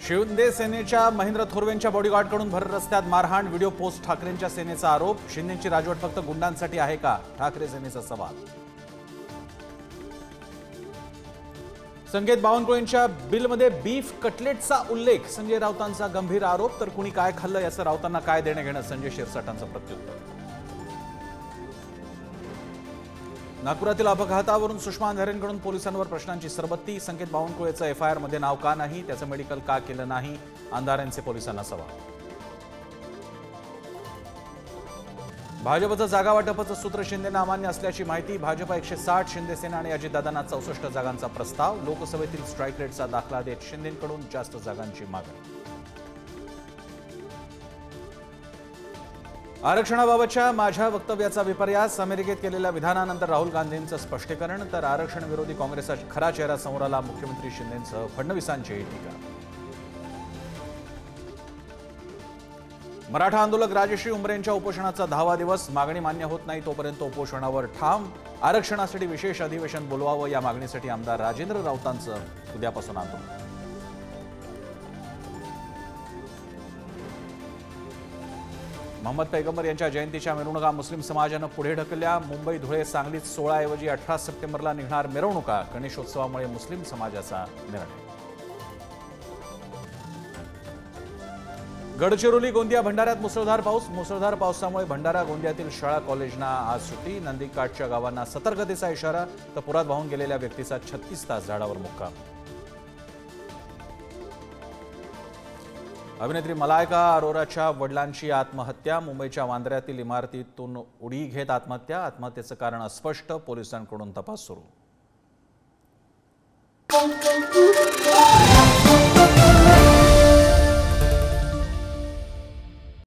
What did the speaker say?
शिंदे सेनेच्या महेंद्र थोरवेंच्या बॉडीगार्डकडून भर रस्त्यात मारहाण, व्हिडिओ पोस्ट ठाकरेंच्या सेनेचा आरोप। शिंदेची राजवट फक्त गुंडांसाठी आहे का, ठाकरे सेनेचा सवाल। संकेत बावनकुळेंच्या बिलमध्ये बीफ कटलेटचा उल्लेख, संजय राऊतांचा गंभीर आरोप। तर कुणी काय खाल्लं याचं राऊतांना काय देणं घेणं, संजय शिरसाटांचं प्रत्युत्तर। नागपुरातील अपघातावरून सुषमा अंधारेंकडून पोलिसांवर प्रश्नांची सरबत्ती, संकेत बावनकुळेचं एफआयआर मध्ये नाव का नाही, त्याचं मेडिकल का केलं नाही, अंधारेंचे पोलिसांना सवाल। भाजपचं जागा वाटपाचं सूत्र शिंदेंना अमान्य असल्याची माहिती, भाजप 160, शिंदे सेना आणि अजितदादांना 64 जागांचा प्रस्ताव। लोकसभेतील स्ट्राईक रेटचा दाखला देत शिंदेंकडून जास्त जागांची मागणी। आरक्षणाबाबतच्या माझ्या वक्तव्याचा विपर्यास, अमेरिकेत केलेल्या विधानानंतर राहुल गांधींचं स्पष्टीकरण। तर आरक्षण विरोधी काँग्रेसचा खरा चेहरा समोर आला, मुख्यमंत्री शिंदेंसह फडणवीसांची टीका। मराठा आंदोलक राजश्री उमरेंच्या उपोषणाचा 10वा दिवस, मागणी मान्य होत नाही तोपर्यंत उपोषणावर ठाम। आरक्षणासाठी विशेष अधिवेशन बोलवावं, या मागणीसाठी आमदार राजेंद्र राऊतांचं उद्यापासून आंदोलन। मोहम्मद पैगंबर यांच्या जयंतीच्या मिरवणुका मुस्लिम समाजानं पुढे ढकलल्या। मुंबई, धुळे, सांगलीत 16 ऐवजी 18 सप्टेंबरला निघणार मिरवणुका, गणेशोत्सवामुळे मुस्लिम समाजाचा निर्णय। गडचिरोली, गोंदिया, भंडाऱ्यात मुसळधार पाऊस, मुसळधार पावसामुळे भंडारा, गोंदियातील शाळा कॉलेजना आज सुट्टी। नंदीकाठच्या गावांना सतर्कतेचा इशारा, तर पुरात वाहून गेलेल्या व्यक्तीचा 36 तास झाडावर मुक्काम। अभिनेत्री मलायका अरोराच्या वडिलांची आत्महत्या, मुंबईच्या वांद्र्यातील इमारतीतून उडी घेत आत्महत्या, आत्महत्येचं कारण अस्पष्ट, पोलिसांकडून तपास सुरू।